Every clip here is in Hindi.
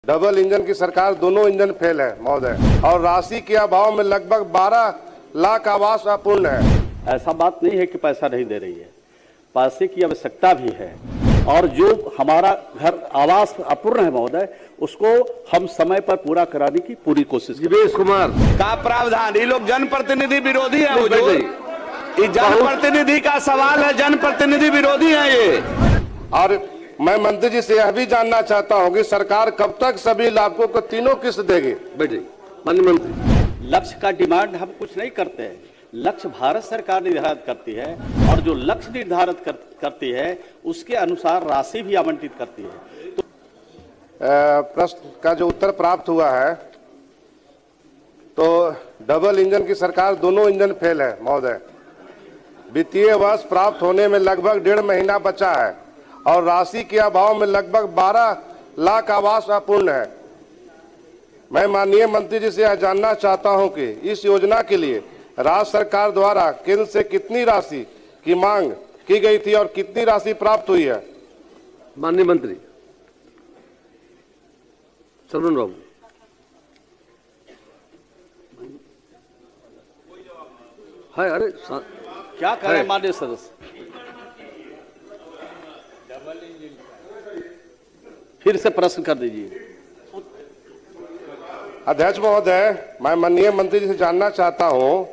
डबल इंजन की सरकार, दोनों इंजन फेल है महोदय, और राशि के अभाव में लगभग 12 लाख आवास अपूर्ण है। ऐसा बात नहीं है कि पैसा नहीं दे रही है, पैसे की आवश्यकता भी है, और जो हमारा घर आवास अपूर्ण है महोदय, उसको हम समय पर पूरा कराने की पूरी कोशिश। जीवेश कुमार का प्रावधान, ये लोग जनप्रतिनिधि विरोधी है, ये जनप्रतिनिधि का सवाल है, जनप्रतिनिधि विरोधी है ये। और मैं मंत्री जी से यह भी जानना चाहता हूं कि सरकार कब तक सभी लाभुकों को तीनों किस्त देगी। बैठे माननीय मंत्री। लक्ष्य का डिमांड हम कुछ नहीं करते हैं, लक्ष्य भारत सरकार निर्धारित करती है, और जो लक्ष्य निर्धारित करती है उसके अनुसार राशि भी आवंटित करती है। तो प्रश्न का जो उत्तर प्राप्त हुआ है, तो डबल इंजन की सरकार, दोनों इंजन फेल है महोदय। वित्तीय वर्ष प्राप्त होने में लगभग 1.5 महीना बचा है, और राशि के अभाव में लगभग 12 लाख आवास अपूर्ण है। मैं माननीय मंत्री जी से यह जानना चाहता हूं कि इस योजना के लिए राज्य सरकार द्वारा केंद्र से कितनी राशि की मांग की गई थी और कितनी राशि प्राप्त हुई है। माननीय मंत्री सरवण बाबू। है, अरे क्या करें माननीय सदस्य, फिर से प्रश्न कर दीजिए। अध्यक्ष महोदय, मैं माननीय मंत्री जी से जानना चाहता हूं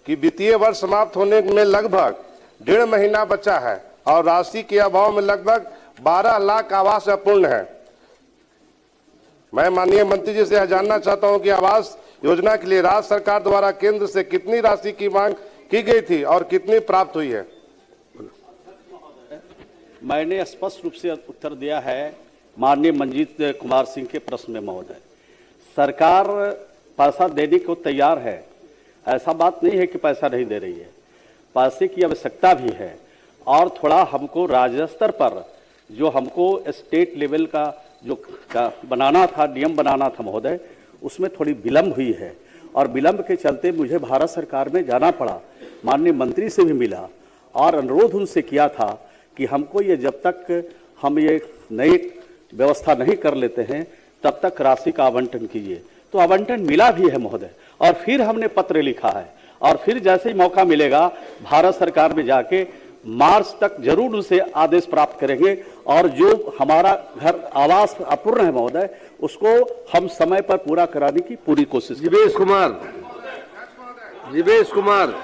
कि वित्तीय वर्ष समाप्त होने में लगभग 1.5 महीना बचा है, और राशि के अभाव में लगभग 12 लाख आवास अपूर्ण है। मैं माननीय मंत्री जी से यह जानना चाहता हूं कि आवास योजना के लिए राज्य सरकार द्वारा केंद्र से कितनी राशि की मांग की गई थी और कितनी प्राप्त हुई है। मैंने स्पष्ट रूप से उत्तर दिया है माननीय मंजीत कुमार सिंह के प्रश्न में महोदय। सरकार पैसा देने को तैयार है, ऐसा बात नहीं है कि पैसा नहीं दे रही है, पैसे की आवश्यकता भी है, और थोड़ा हमको राज्य स्तर पर जो हमको स्टेट लेवल का जो बनाना था, नियम बनाना था महोदय, उसमें थोड़ी विलम्ब हुई है, और विलम्ब के चलते मुझे भारत सरकार में जाना पड़ा। माननीय मंत्री से भी मिला और अनुरोध उनसे किया था कि हमको ये जब तक हम ये नई व्यवस्था नहीं कर लेते हैं तब तक राशि का आवंटन कीजिए। तो आवंटन मिला भी है महोदय, और फिर हमने पत्र लिखा है, और फिर जैसे ही मौका मिलेगा भारत सरकार में जाके मार्च तक जरूर उनसे आदेश प्राप्त करेंगे, और जो हमारा घर आवास अपूर्ण है महोदय, उसको हम समय पर पूरा कराने की पूरी कोशिश। जीवेश कुमार, जीवेश कुमार।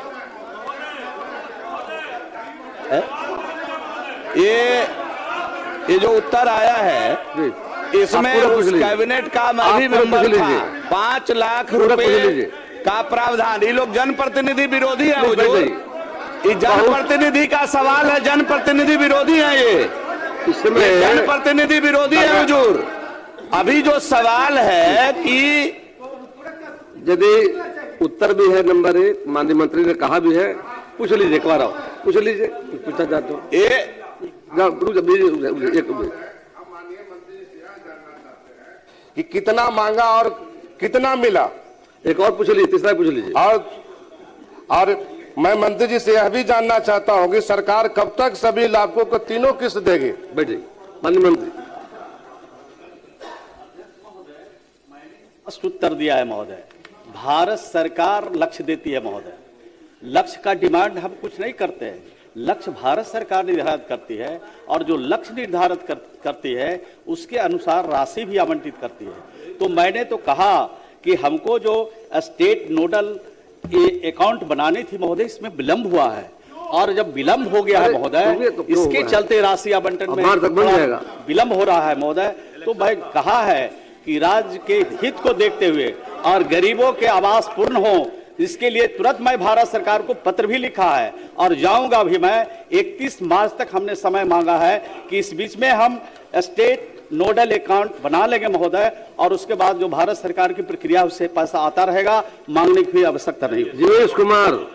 ये जो उत्तर आया है इसमें उस कैबिनेट का मैं भी मेंबर था, 5 लाख रुपए का प्रावधान, ये लोग जनप्रतिनिधि विरोधी है, ये जनप्रतिनिधि का सवाल है, जनप्रतिनिधि विरोधी है, ये जनप्रतिनिधि विरोधी है हुजूर। अभी जो सवाल है कि यदि उत्तर भी है नंबर 1, माननीय मंत्री ने कहा भी है, पूछ लीजिए, एक बार आओ पूछ लीजिए, पूछना चाहते हो। कि कितना मांगा और कितना मिला, एक और पूछ लीजिए, तीसरा पूछ लीजिए। और मैं मंत्री जी से यह भी जानना चाहता हूं कि सरकार कब तक सभी लाभुकों को तीनों किस्त देगी। बैठिए माननीय मंत्री। उत्तर दिया है महोदय, भारत सरकार लक्ष्य देती है महोदय, लक्ष्य का डिमांड हम कुछ नहीं करते हैं, लक्ष्य भारत सरकार निर्धारित करती है, और जो लक्ष्य निर्धारित करती है उसके अनुसार राशि भी आवंटित करती है। तो मैंने तो कहा कि हमको जो स्टेट नोडल अकाउंट बनानी थी महोदय, इसमें विलंब हुआ है, और जब विलंब हो गया है महोदय, इसके चलते राशि आवंटन में विलंब हो रहा है महोदय। तो मैं कहा है कि राज्य के हित को देखते हुए और गरीबों के आवास पूर्ण हो, इसके लिए तुरंत मैं भारत सरकार को पत्र भी लिखा है, और जाऊंगा भी मैं। 31 मार्च तक हमने समय मांगा है कि इस बीच में हम स्टेट नोडल अकाउंट बना लेंगे महोदय, और उसके बाद जो भारत सरकार की प्रक्रिया उससे पैसा आता रहेगा, मांगने की आवश्यकता नहीं। जीवेश कुमार।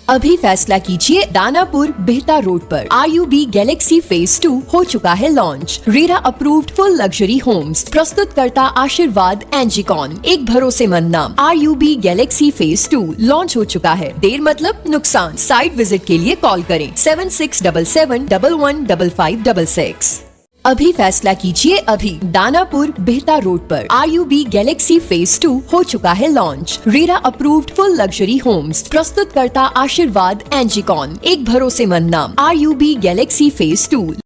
अभी फैसला कीजिए, दानापुर बिहता रोड पर RUB गैलेक्सी फेज 2 हो चुका है launch. RERA approved full luxury homes, प्रस्तुत करता आशीर्वाद एनजीकॉन, एक भरोसेमंद नाम। RUB गैलेक्सी फेज 2 लॉन्च हो चुका है, देर मतलब नुकसान। साइट विजिट के लिए कॉल करें 7677 115566। अभी फैसला कीजिए। अभी दानापुर बिहता रोड पर IUB गैलेक्सी फेज 2 हो चुका है launch. RERA approved full luxury homes, प्रस्तुत करता आशीर्वाद एंजिकॉन, एक भरोसेमंद नाम। IUB galaxy phase 2